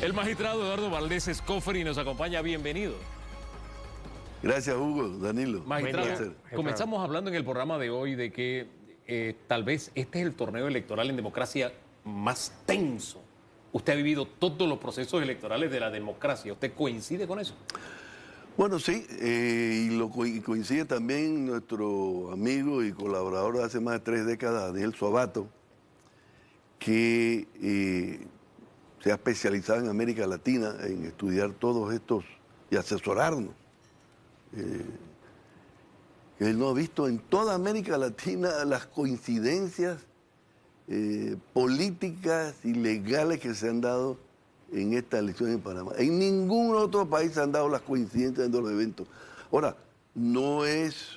El magistrado Eduardo Valdés Escofri nos acompaña. Bienvenido. Gracias, Hugo, Danilo. Magistrado, comenzamos hablando en el programa de hoy de que tal vez este es el torneo electoral en democracia más tenso. Usted ha vivido todos los procesos electorales de la democracia. ¿Usted coincide con eso? Bueno, sí, y coincide también nuestro amigo y colaborador de hace más de 3 décadas, Daniel Suabato, que se ha especializado en América Latina en estudiar todos estos y asesorarnos. Él no ha visto en toda América Latina las coincidencias políticas y legales que se han dado en esta elección en Panamá. En ningún otro país se han dado las coincidencias de los eventos. Ahora, no es...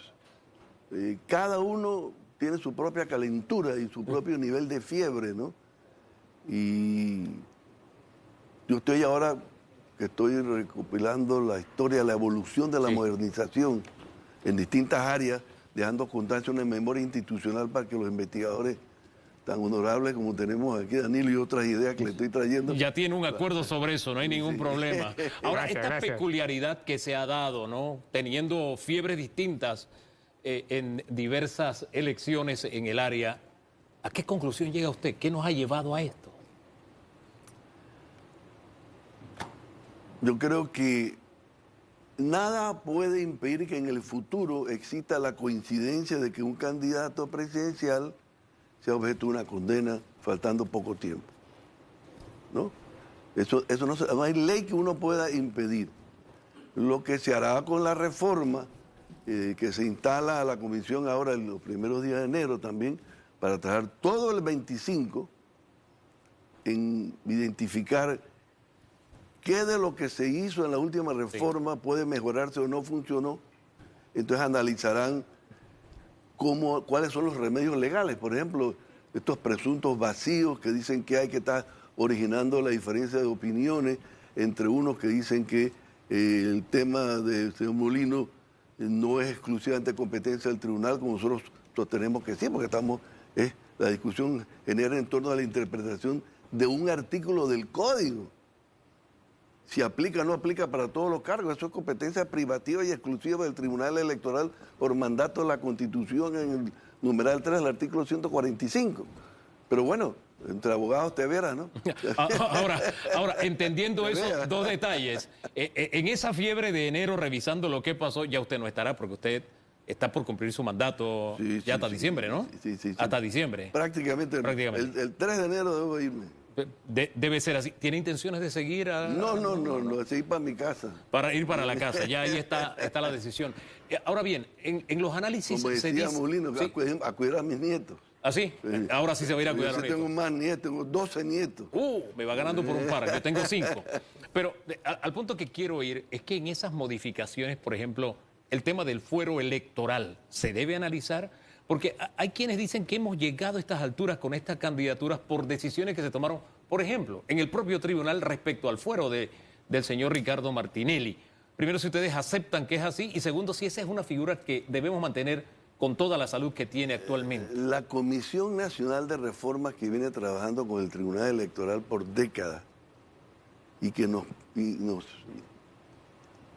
cada uno tiene su propia calentura y su propio nivel de fiebre, ¿no? Y yo estoy ahora que estoy recopilando la historia, la evolución de la modernización en distintas áreas, dejando constancia una memoria institucional para que los investigadores tan honorables como tenemos aquí, Danilo, y otras ideas que le estoy trayendo. Ya tiene un acuerdo sobre eso, no hay ningún problema. Ahora, esta peculiaridad que se ha dado, ¿no? Teniendo fiebres distintas en diversas elecciones en el área, ¿a qué conclusión llega usted? ¿Qué nos ha llevado a esto? Yo creo que nada puede impedir que en el futuro exista la coincidencia de que un candidato presidencial sea objeto de una condena faltando poco tiempo, ¿no? Eso no hay ley que uno pueda impedir. Lo que se hará con la reforma que se instala a la comisión ahora en los primeros días de enero también, para trabajar todo el 25 en identificar qué de lo que se hizo en la última reforma puede mejorarse o no funcionó. Entonces analizarán cuáles son los remedios legales. Por ejemplo, estos presuntos vacíos que dicen que hay que estar originando la diferencia de opiniones entre unos que dicen que el tema del señor Molino no es exclusivamente competencia del tribunal, como nosotros sostenemos que sí, porque la discusión genera en torno a la interpretación de un artículo del código. Si aplica o no aplica para todos los cargos, eso es competencia privativa y exclusiva del Tribunal Electoral por mandato de la Constitución en el numeral 3 del artículo 145. Pero bueno, entre abogados te verás, ¿no? Ahora, entendiendo esos dos detalles, en esa fiebre de enero, revisando lo que pasó, ya usted no estará, porque usted está por cumplir su mandato hasta diciembre, ¿no? Sí. Hasta diciembre. Prácticamente. El 3 de enero debo irme. Debe ser así. ¿Tiene intenciones de seguir? No, seguir para mi casa. Para ir para la casa, ya ahí está la decisión. Ahora bien, en los análisis como decía Molino, ¿sí? a cuidar a mis nietos. ¿Ah, sí? Sí. Ahora sí se va a ir a cuidar a los nietos. Tengo más nietos, tengo 12 nietos. Me va ganando por un par, yo tengo 5. Pero al punto que quiero ir es que en esas modificaciones, por ejemplo, el tema del fuero electoral, ¿se debe analizar? Porque hay quienes dicen que hemos llegado a estas alturas con estas candidaturas por decisiones que se tomaron, por ejemplo, en el propio tribunal respecto al fuero del señor Ricardo Martinelli. Primero, si ustedes aceptan que es así, y segundo, si esa es una figura que debemos mantener con toda la salud que tiene actualmente. La Comisión Nacional de Reformas, que viene trabajando con el Tribunal Electoral por décadas y que nos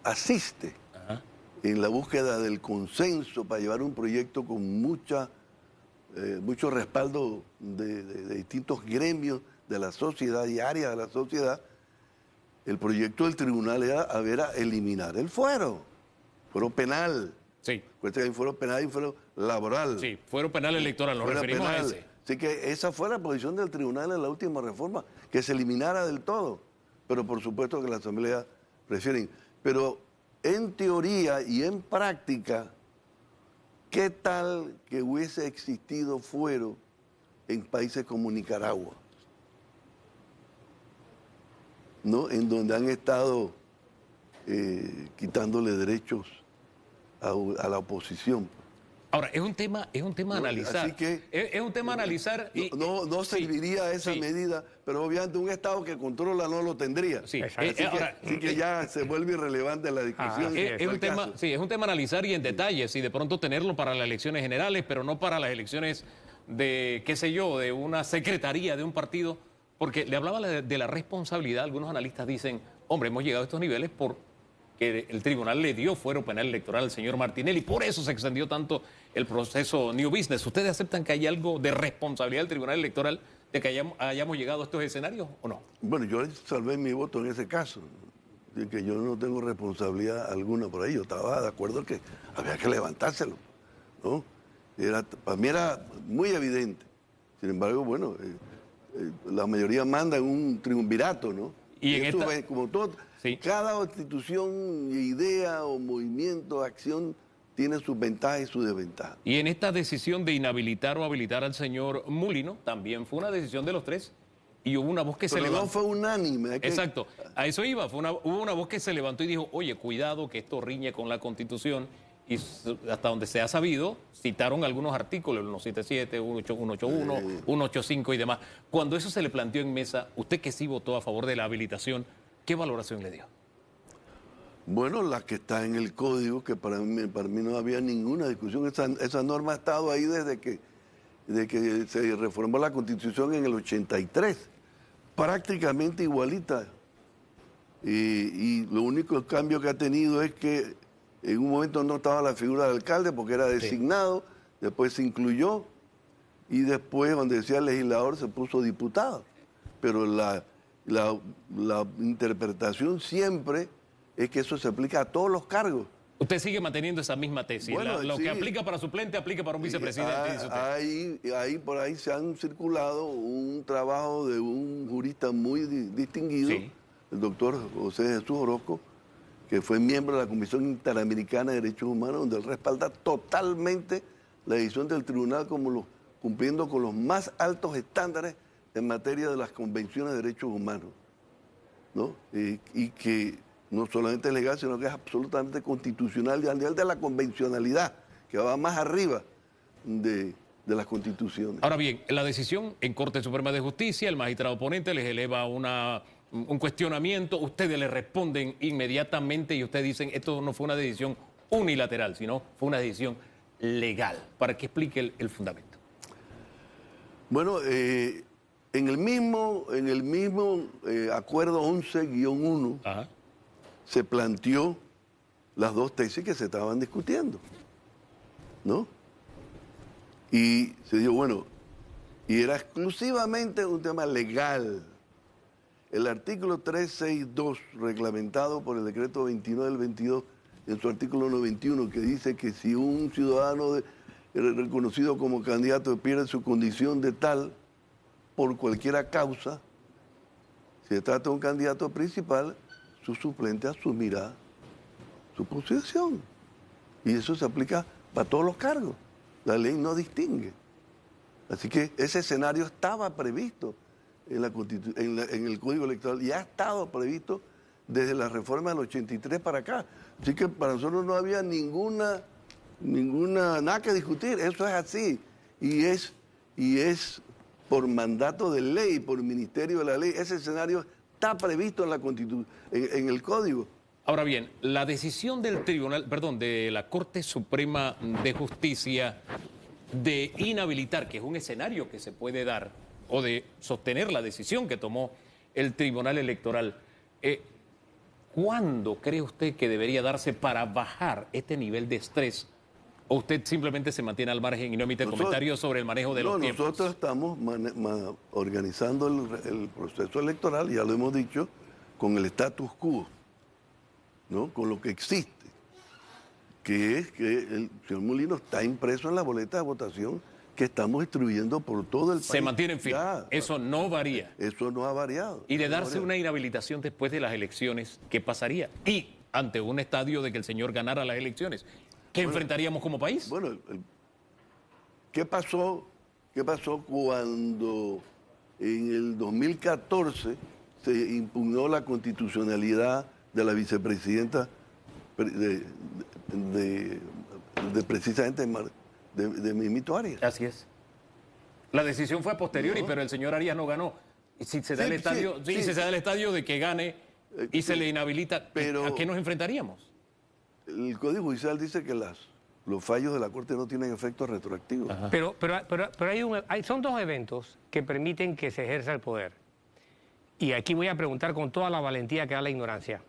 asiste en la búsqueda del consenso para llevar un proyecto con mucho respaldo de distintos gremios de la sociedad y áreas de la sociedad, el proyecto del tribunal era eliminar el fuero penal. Sí. Cuesta que hay fuero penal y fuero laboral. Sí, fuero penal electoral, nos referimos a ese. Así que esa fue la posición del tribunal en la última reforma, que se eliminara del todo. Pero por supuesto que la Asamblea prefieren. Pero en teoría y en práctica, ¿qué tal que hubiese existido fuero en países como Nicaragua? ¿No? En donde han estado quitándole derechos a la oposición. Ahora, es un tema a analizar. Así que, es un tema a analizar. No serviría esa medida, pero obviamente un Estado que controla no lo tendría. Sí. Así que ya se vuelve irrelevante la discusión. Es un tema a analizar y en detalles, y de pronto tenerlo para las elecciones generales, pero no para las elecciones de, qué sé yo, de una secretaría de un partido, Porque le hablaba de la responsabilidad. Algunos analistas dicen, hombre, hemos llegado a estos niveles porque el tribunal le dio fuero penal electoral al señor Martinelli. Por eso se extendió tanto el proceso New Business. ¿Ustedes aceptan que hay algo de responsabilidad del tribunal electoral de que hayamos llegado a estos escenarios o no? Bueno, yo salvé mi voto en ese caso, de que yo no tengo responsabilidad alguna por ahí. Yo estaba de acuerdo que había que levantárselo, ¿no? Para mí era muy evidente. Sin embargo, bueno, la mayoría manda en un triunvirato, ¿no? Y en esto esta... como todo, Sí. cada institución, idea o movimiento, acción, tiene sus ventajas y sus desventajas. Y en esta decisión de inhabilitar o habilitar al señor Mulino, también fue una decisión de los tres. Y hubo una voz que se Pero levantó. no fue unánime. Exacto, a eso iba. Hubo una voz que se levantó y dijo, oye, cuidado que esto riñe con la Constitución. Y hasta donde se ha sabido, citaron algunos artículos, el 177, 181, 185 y demás. Cuando eso se le planteó en mesa, usted que sí votó a favor de la habilitación, ¿qué valoración le dio? Bueno, la que está en el código, que para mí no había ninguna discusión. Esa norma ha estado ahí desde que se reformó la Constitución en el 83, prácticamente igualita. Y lo único cambio que ha tenido es que en un momento no estaba la figura del alcalde porque era designado, sí. Después se incluyó y después donde decía legislador se puso diputado. Pero la interpretación siempre es que eso se aplica a todos los cargos. Usted sigue manteniendo esa misma tesis. Bueno, Lo sí. que aplica para suplente aplica para un vicepresidente. Dice usted. Ahí por ahí se han circulado un trabajo de un jurista muy distinguido, sí. El doctor José Jesús Orozco, que fue miembro de la Comisión Interamericana de Derechos Humanos, donde él respalda totalmente la decisión del tribunal cumpliendo con los más altos estándares en materia de las convenciones de derechos humanos, ¿no? Y que no solamente es legal, sino que es absolutamente constitucional y a nivel de la convencionalidad, que va más arriba de las constituciones. Ahora bien, la decisión en Corte Suprema de Justicia, el magistrado oponente les eleva un cuestionamiento, ustedes le responden inmediatamente y ustedes dicen, esto no fue una decisión unilateral, sino fue una decisión legal, para que explique el fundamento. Bueno, en el mismo acuerdo 11-1, se planteó las dos tesis que se estaban discutiendo, ¿no? Y se dijo, bueno, y era exclusivamente un tema legal. El artículo 362, reglamentado por el decreto 29 del 22, en su artículo 91, que dice que si un ciudadano reconocido como candidato pierde su condición de tal por cualquier causa, si se trata de un candidato principal, su suplente asumirá su posición. Y eso se aplica para todos los cargos. La ley no distingue. Así que ese escenario estaba previsto en el Código Electoral y ha estado previsto desde la reforma del 83 para acá. Así que para nosotros no había nada que discutir. Eso es así. Y es por mandato de ley, por ministerio de la ley. Ese escenario está previsto en la Constitución, en el Código. Ahora bien, la decisión de la Corte Suprema de Justicia de inhabilitar, que es un escenario que se puede dar, o de sostener la decisión que tomó el Tribunal Electoral, ¿cuándo cree usted que debería darse para bajar este nivel de estrés? ¿O usted simplemente se mantiene al margen y no emite comentarios sobre el manejo de los tiempos? Nosotros estamos organizando el proceso electoral, ya lo hemos dicho, con el status quo, ¿no? Con lo que existe, que es que el señor Mulino está impreso en la boleta de votación que estamos distribuyendo por todo el país. Se mantiene en firme. Eso no varía. Eso no ha variado. Y de darse una inhabilitación después de las elecciones, ¿qué pasaría? Y ante un estadio de que el señor ganara las elecciones, ¿qué enfrentaríamos como país? Bueno, ¿qué pasó cuando en el 2014 se impugnó la constitucionalidad de la vicepresidenta precisamente de Mimito Arias? Así es. La decisión fue a posteriori, pero el señor Arias no ganó. Y si se da el estadio de que gane y se le inhabilita, pero ¿a qué nos enfrentaríamos? El Código Judicial dice que los fallos de la Corte no tienen efectos retroactivos. Pero son dos eventos que permiten que se ejerza el poder. y aquí voy a preguntar con toda la valentía que da la ignorancia.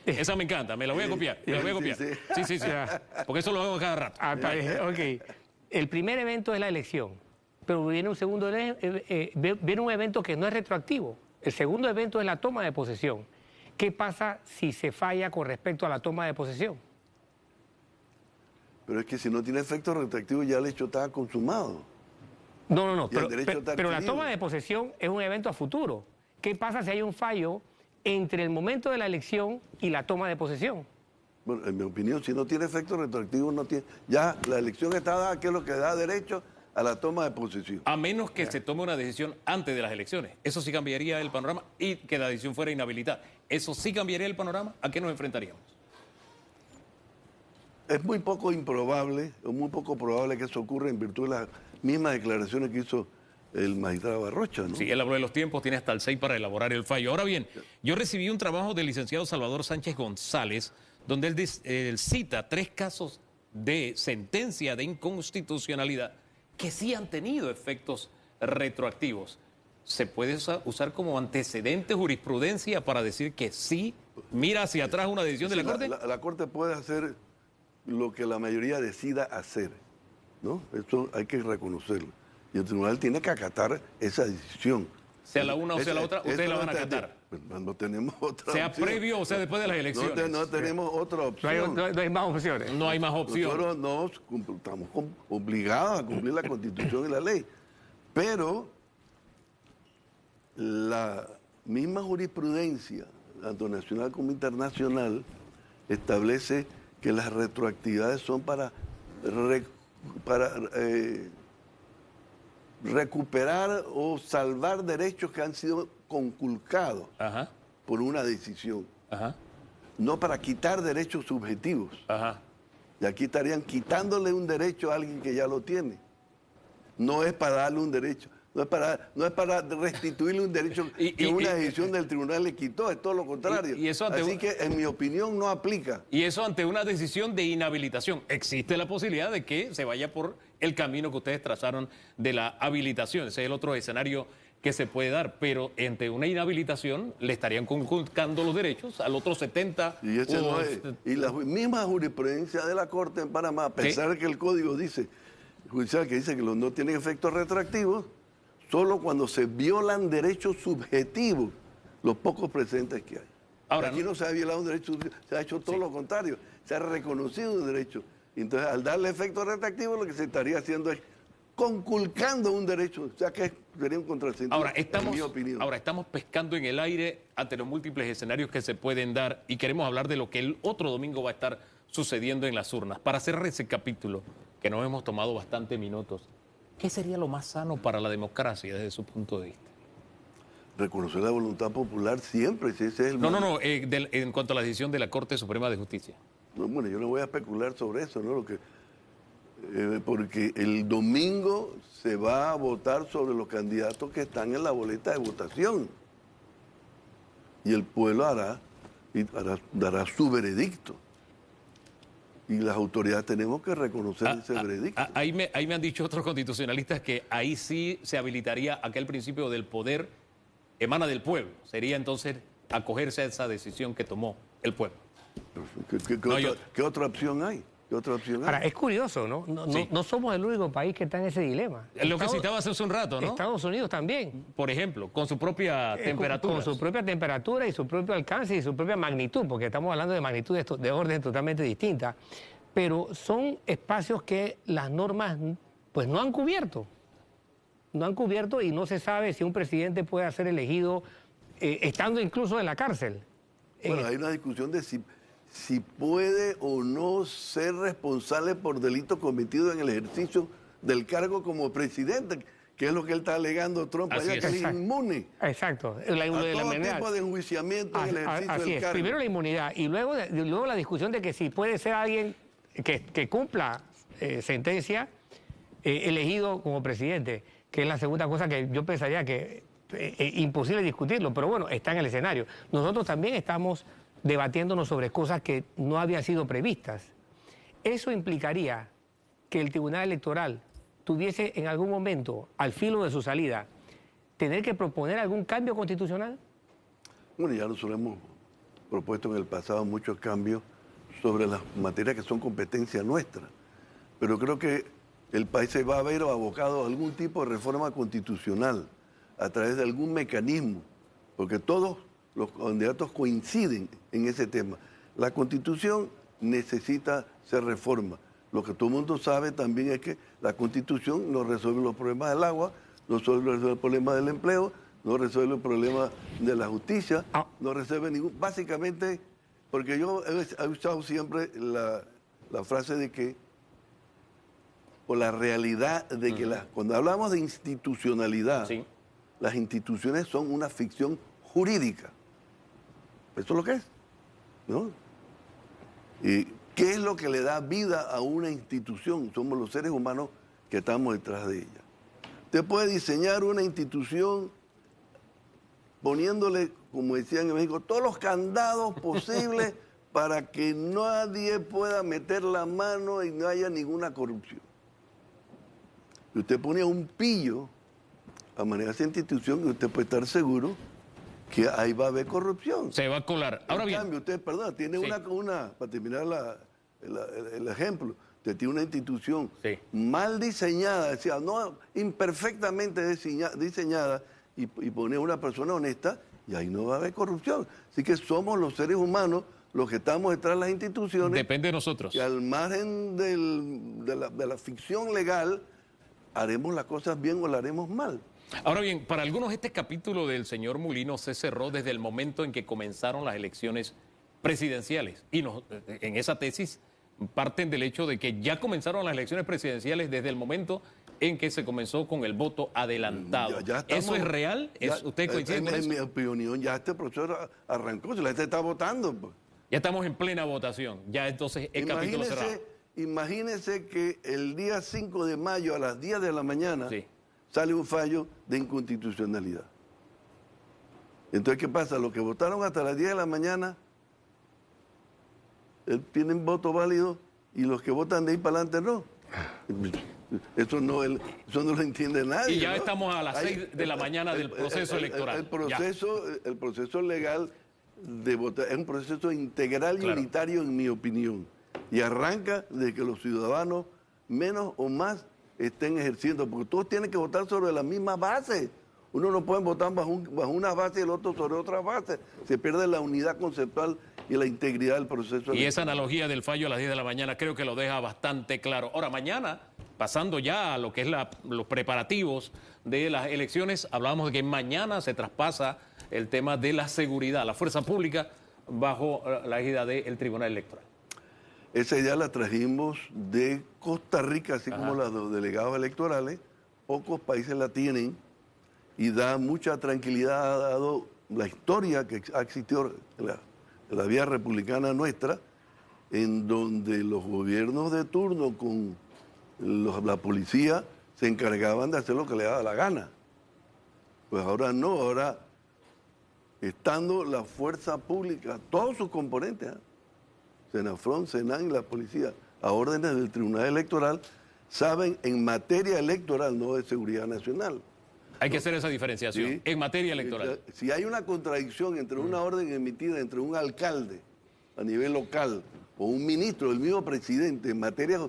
Esa me encanta, me la voy a copiar. Me la voy a copiar. Sí. Porque eso lo hago cada rato. Ok. El primer evento es la elección, pero viene un segundo, viene un evento que no es retroactivo. El segundo evento es la toma de posesión. ¿Qué pasa si se falla con respecto a la toma de posesión? Pero es que si no tiene efecto retroactivo ya el hecho está consumado. No, Y el derecho está pero la adquirido. toma de posesión es un evento a futuro. ¿Qué pasa si hay un fallo entre el momento de la elección y la toma de posesión? Bueno, en mi opinión, si no tiene efecto retroactivo, no tiene. Ya la elección está dada, que es lo que da derecho a la toma de posesión. A menos que se tome una decisión antes de las elecciones. Eso sí cambiaría el panorama y que la decisión fuera inhabilitada. Eso sí cambiaría el panorama. ¿A qué nos enfrentaríamos? Es muy poco improbable, o muy poco probable que eso ocurra en virtud de las mismas declaraciones que hizo el magistrado Barrocha, ¿no? Sí, él habló de los tiempos, tiene hasta el 6 para elaborar el fallo. Ahora bien, yo recibí un trabajo del licenciado Salvador Sánchez González, donde él cita 3 casos de sentencia de inconstitucionalidad que sí han tenido efectos retroactivos. ¿Se puede usar como antecedente jurisprudencia para decir que sí mira hacia atrás una decisión de la Corte? La Corte puede hacer lo que la mayoría decida hacer, ¿no? Eso hay que reconocerlo. Y el tribunal tiene que acatar esa decisión. Sea la una o sea la otra, ustedes la van a acatar. No tenemos otra Sea opción. previo o sea después de las elecciones. No tenemos otra opción. No hay más opciones. No hay más opción. Nosotros estamos obligados a cumplir la Constitución y la ley. Pero la misma jurisprudencia, tanto nacional como internacional, establece que las retroactividades son para recuperar o salvar derechos que han sido conculcados por una decisión. No para quitar derechos subjetivos. Y aquí estarían quitándole un derecho a alguien que ya lo tiene. No es para darle un derecho. No es para restituirle un derecho que una decisión del tribunal le quitó, es todo lo contrario. Así que, en mi opinión, no aplica. Y eso ante una decisión de inhabilitación. Existe la posibilidad de que se vaya por el camino que ustedes trazaron de la habilitación. Ese es el otro escenario que se puede dar. Pero ante una inhabilitación le estarían conculcando los derechos al otro 70. Y la misma jurisprudencia de la Corte en Panamá, a pesar de que el Código judicial que dice que no tienen efectos retroactivos, solo cuando se violan derechos subjetivos, los pocos precedentes que hay. Ahora, aquí no se ha violado un derecho subjetivo, se ha hecho todo lo contrario, se ha reconocido un derecho. Entonces, al darle efecto retroactivo, lo que se estaría haciendo es conculcando un derecho, o sea que sería un contrasentido, en mi opinión. Ahora, estamos pescando en el aire ante los múltiples escenarios que se pueden dar y queremos hablar de lo que el otro domingo va a estar sucediendo en las urnas. Para cerrar ese capítulo, que nos hemos tomado bastante minutos, ¿qué sería lo más sano para la democracia desde su punto de vista? Reconocer la voluntad popular siempre, si ese es el en cuanto a la decisión de la Corte Suprema de Justicia. No, bueno, yo no voy a especular sobre eso, ¿no? Porque el domingo se va a votar sobre los candidatos que están en la boleta de votación. Y el pueblo dará su veredicto. Y las autoridades tenemos que reconocer ese veredicto. Ahí me han dicho otros constitucionalistas que ahí sí se habilitaría aquel principio del poder emana del pueblo. Sería entonces acogerse a esa decisión que tomó el pueblo. ¿Qué otra opción hay? Ahora, es curioso, ¿no? No somos el único país que está en ese dilema. Lo que citabas hace un rato, ¿no? Estados Unidos también. Por ejemplo, con su propia temperatura. Con su propia temperatura y su propio alcance y su propia magnitud, porque estamos hablando de magnitudes de orden totalmente distintas. Pero son espacios que las normas pues no han cubierto. No han cubierto y no se sabe si un presidente puede ser elegido estando incluso en la cárcel. Bueno, hay una discusión de si puede o no ser responsable por delito cometido en el ejercicio del cargo como presidente, que es lo que él está alegando Trump allá, que es inmune. Exacto. A todo tipo de enjuiciamiento en el ejercicio del cargo. Primero la inmunidad y luego la discusión de que si puede ser alguien que cumpla sentencia elegido como presidente, que es la segunda cosa que yo pensaría que es imposible discutirlo, pero bueno, está en el escenario. Nosotros también estamos debatiéndonos sobre cosas que no habían sido previstas. Eso implicaría que el Tribunal Electoral tuviese en algún momento, al filo de su salida, tener que proponer algún cambio constitucional? Bueno, ya nosotros hemos propuesto en el pasado muchos cambios sobre las materias que son competencia nuestra, pero creo que el país se va a ver abocado a algún tipo de reforma constitucional a través de algún mecanismo, porque todos los candidatos coinciden en ese tema. La Constitución necesita ser reforma. Lo que todo el mundo sabe también es que la Constitución no resuelve los problemas del agua, no resuelve el problema del empleo, no resuelve el problema de la justicia, no resuelve ningún... Básicamente, porque yo he usado siempre la frase de que, o la realidad de que cuando hablamos de institucionalidad, Sí. las instituciones son una ficción jurídica. Eso es lo que es, ¿no? ¿Y qué es lo que le da vida a una institución? Somos los seres humanos que estamos detrás de ella. Usted puede diseñar una institución poniéndole, como decían en México, todos los candados posibles para que nadie pueda meter la mano y no haya ninguna corrupción. Y usted pone un pillo a manejar esa institución y usted puede estar seguro que ahí va a haber corrupción. Se va a colar. Ahora En bien, cambio, usted, perdón, tiene Sí. para terminar el ejemplo, usted tiene una institución Sí. mal diseñada, decía, no, imperfectamente diseñada, y pone a una persona honesta, y ahí no va a haber corrupción. Así que somos los seres humanos los que estamos detrás de las instituciones, depende de nosotros. y al margen de la ficción legal, haremos las cosas bien o las haremos mal. Ahora bien, para algunos este capítulo del señor Mulino se cerró desde el momento en que comenzaron las elecciones presidenciales. Y en esa tesis parten del hecho de que ya comenzaron las elecciones presidenciales desde el momento en que se comenzó con el voto adelantado. Ya estamos- ¿Eso es real? ¿Usted coincide con en eso? mi opinión, ya este proceso arrancó, si la gente está votando, pues. Ya estamos en plena votación. Ya entonces el capítulo cerrado. Imagínese que el día 5 de mayo a las 10 de la mañana Sí. sale un fallo de inconstitucionalidad. Entonces, ¿qué pasa? Los que votaron hasta las 10 de la mañana tienen voto válido y los que votan de ahí para adelante no. Eso no lo entiende nadie. Y ya ¿no? estamos a las 6 de la mañana del proceso electoral. El proceso legal de votar es un proceso integral y Claro. unitario, en mi opinión. Y arranca de que los ciudadanos, menos o más, estén ejerciendo, porque todos tienen que votar sobre la misma base. Uno no puede votar bajo una base y el otro sobre otra base. Se pierde la unidad conceptual y la integridad del proceso Y electoral. esa analogía del fallo a las 10 de la mañana creo que lo deja bastante claro. Ahora, mañana, pasando ya a lo que es los preparativos de las elecciones, hablábamos de que mañana se traspasa el tema de la seguridad, la fuerza pública, bajo la égida del Tribunal Electoral. Esa idea la trajimos de Costa Rica, así como los delegados electorales. Pocos países la tienen y da mucha tranquilidad, ha dado la historia que ha existido en la vía republicana nuestra, en donde los gobiernos de turno con la policía se encargaban de hacer lo que le daba la gana. Pues ahora no, ahora estando la fuerza pública, todos sus componentes, Senafrón, Senan y la policía, a órdenes del Tribunal Electoral, saben en materia electoral, no de seguridad nacional. Hay que hacer esa diferenciación ¿Sí? en materia electoral. Si hay una contradicción entre una orden emitida entre un alcalde a nivel local o un ministro, el mismo presidente, en materia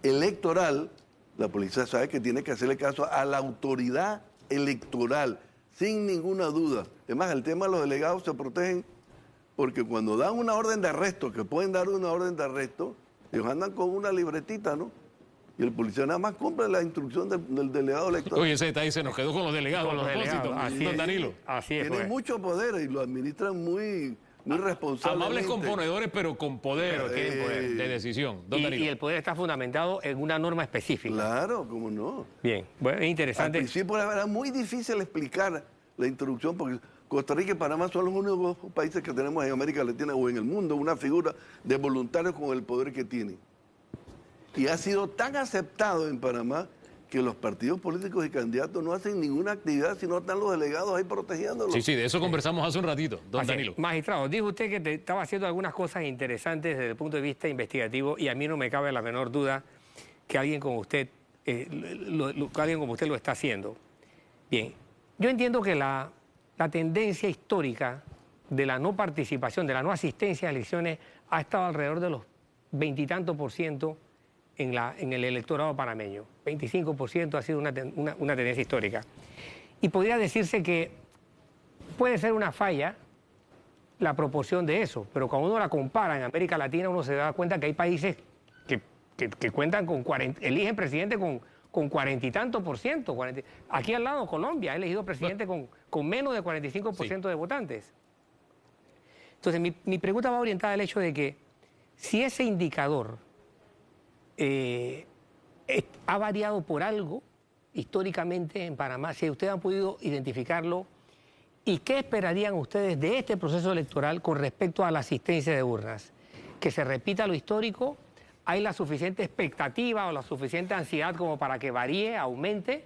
electoral, la policía sabe que tiene que hacerle caso a la autoridad electoral, sin ninguna duda. Es más, el tema de los delegados se protegen porque cuando dan una orden de arresto, que pueden dar una orden de arresto, ellos andan con una libretita, ¿no? Y el policía nada más cumple la instrucción del delegado electoral. Oye, ese detalle se nos quedó con los delegados Con los a propósito, delegados, así don es. Danilo. Así es. Tienen pues. mucho poder y lo administran muy responsablemente. Amables componedores, pero con poder, Pero tienen poder. de decisión. Don Danilo. Y el poder está fundamentado en una norma específica. Claro, cómo no. Bien, bueno, es Al interesante. principio era muy difícil explicar la introducción porque Costa Rica y Panamá son los únicos países que tenemos en América Latina o en el mundo una figura de voluntarios con el poder que tienen. Y ha sido tan aceptado en Panamá que los partidos políticos y candidatos no hacen ninguna actividad, sino están los delegados ahí protegiéndolos. Sí, de eso conversamos hace un ratito, don Así es. Danilo. Magistrado, dijo usted que estaba haciendo algunas cosas interesantes desde el punto de vista investigativo y a mí no me cabe la menor duda que alguien como usted, alguien como usted lo está haciendo. Bien, Yo entiendo que la tendencia histórica de la no participación, de la no asistencia a elecciones, ha estado alrededor de los 20 y tantos % en el electorado panameño. 25% ha sido una tendencia histórica. Y podría decirse que puede ser una falla la proporción de eso, pero cuando uno la compara en América Latina, uno se da cuenta que hay países que cuentan con eligen presidente con 40 y tantos %. Aquí al lado, Colombia ha elegido presidente con menos de 45% de votantes. Entonces, mi pregunta va orientada al hecho de que si ese indicador ha variado por algo históricamente en Panamá, si ustedes han podido identificarlo, ¿y qué esperarían ustedes de este proceso electoral con respecto a la asistencia de urnas? ¿Que se repita lo histórico? ¿Hay la suficiente expectativa o la suficiente ansiedad como para que varíe, aumente?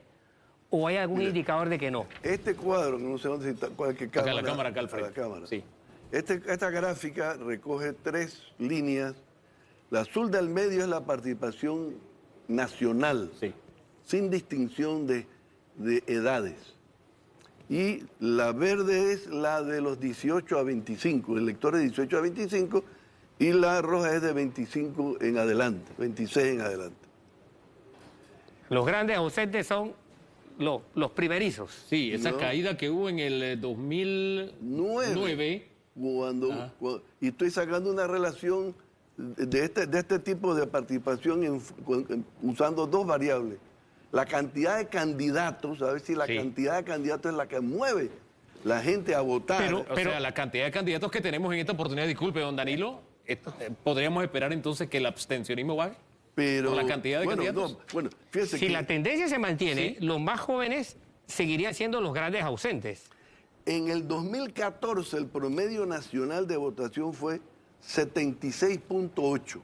¿O hay algún indicador de que no? Este cuadro, no sé dónde está, cuál que cámara. Acá la cámara, acá al frente. La cámara. Sí. Esta gráfica recoge 3 líneas. La azul del medio es la participación nacional, Sí. sin distinción de edades. Y la verde es la de los 18 a 25, electores de 18 a 25, y la roja es de 25 en adelante, 26 en adelante. Los grandes ausentes son los primerizos. Sí, esa No. caída que hubo en el 2009. Y estoy sacando una relación de este tipo de participación usando 2 variables. La cantidad de candidatos, a ver si la cantidad de candidatos es la que mueve la gente a votar. O sea, la cantidad de candidatos que tenemos en esta oportunidad, disculpe, don Danilo, ¿podríamos esperar entonces que el abstencionismo baje? Pero, ¿Con la cantidad de candidatos? Fíjese Si que la tendencia se mantiene, los más jóvenes seguirían siendo los grandes ausentes. en el 2014 el promedio nacional de votación fue 76.8.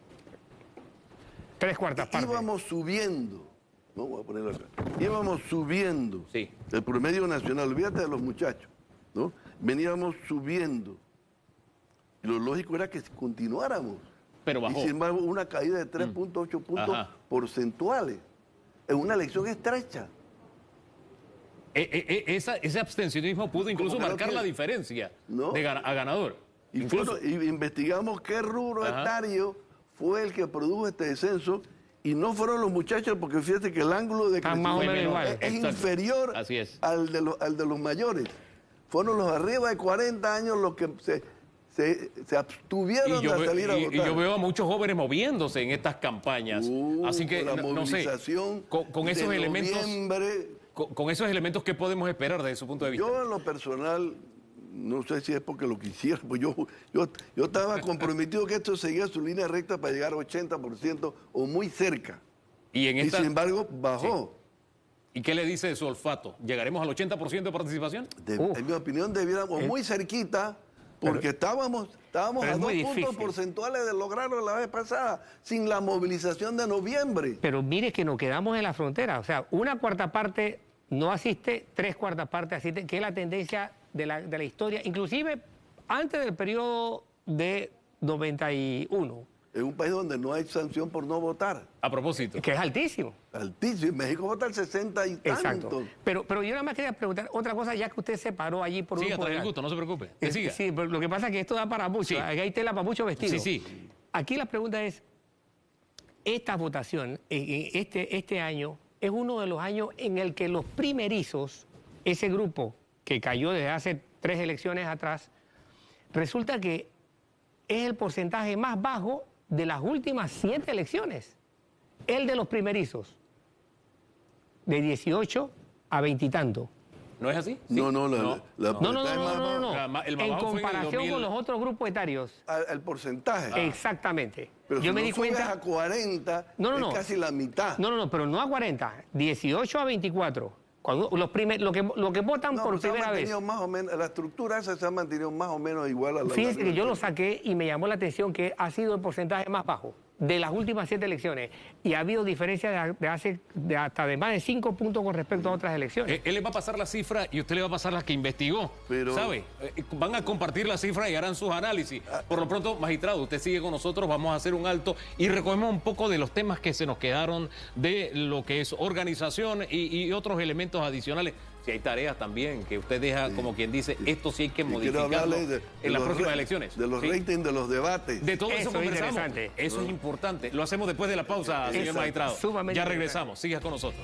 3/4 partes. Íbamos subiendo. No, voy a ponerlo acá. Íbamos subiendo. Sí. El promedio nacional, olvídate de los muchachos, ¿no? Veníamos subiendo. Y lo lógico era que continuáramos. Pero bajó. Y sin embargo, una caída de 3.8 puntos Ajá. porcentuales. En una elección estrecha. Ese abstencionismo pudo incluso que no marcar tiene- la diferencia No. a ganador. Y investigamos qué rubro Ajá. etario fue el que produjo este descenso. Y no fueron los muchachos, porque fíjate que el ángulo de Están más o crecimiento menos iguales. es Exacto. inferior Así es. al de los mayores. Fueron los arriba de 40 años los que se abstuvieron de salir a votar. Y yo veo a muchos jóvenes moviéndose en estas campañas. Así que, la no sé, movilización con esos de elementos, noviembre. con esos elementos, ¿qué podemos esperar desde su punto de vista? Yo en lo personal, no sé si es porque lo quisiera, pues yo estaba comprometido que esto seguía su línea recta para llegar a 80% o muy cerca. Y en Y esta, sin embargo, bajó. ¿y qué le dice de su olfato? ¿Llegaremos al 80% de participación? En mi opinión, debiéramos muy cerquita, porque estábamos pero a es 2 muy puntos difícil. porcentuales de lograrlo la vez pasada, sin la movilización de noviembre. Pero mire que nos quedamos en la frontera. O sea, 1/4 parte no asiste, 3/4 partes asisten, que es la tendencia de la historia, inclusive antes del periodo de 91, En un país donde no hay sanción por no votar. A propósito. que es altísimo. Altísimo. En México vota el 60 y Exacto. tanto. Pero yo nada más quería preguntar otra cosa, ya que usted se paró allí por Siga, grupo trae de el gusto, no se preocupe. Que siga. Sí, pero lo que pasa es que esto da para mucho, Sí. aquí hay tela para mucho vestido. Sí, sí. Aquí la pregunta es, esta votación este año es uno de los años en el que los primerizos, ese grupo que cayó desde hace 3 elecciones atrás, resulta que es el porcentaje más bajo de las últimas 7 elecciones. El de los primerizos, de 18 a 20 y tanto. ¿No es así? Sí. No, No, El más En bajo fue en el comparación 2000. con los otros grupos etarios. El porcentaje. Exactamente. Pero Yo si me no di subes cuenta. a 40, es casi la mitad. No, pero no a 40, 18 a 24. Cuando lo que votan No, por pues se ha primera vez. mantenido más o menos, la estructura esa se ha mantenido más o menos igual a la Fíjense larga que yo del lo tiempo. saqué y me llamó la atención que ha sido el porcentaje más bajo de las últimas 7 elecciones y ha habido diferencias hasta de más de 5 puntos con respecto a otras elecciones. Él le va a pasar la cifra y usted le va a pasar la que investigó, ¿sabe? Van a compartir la cifra y harán sus análisis. Por lo pronto, magistrado, usted sigue con nosotros, vamos a hacer un alto y recogemos un poco de los temas que se nos quedaron de lo que es organización y otros elementos adicionales. Si hay tareas también que usted deja, como quien dice, esto sí hay que modificarlo en las próximas elecciones. De los ratings, de los debates. De todo eso conversamos. Eso es importante. Lo hacemos después de la pausa, señor magistrado. Ya regresamos. Siga con nosotros.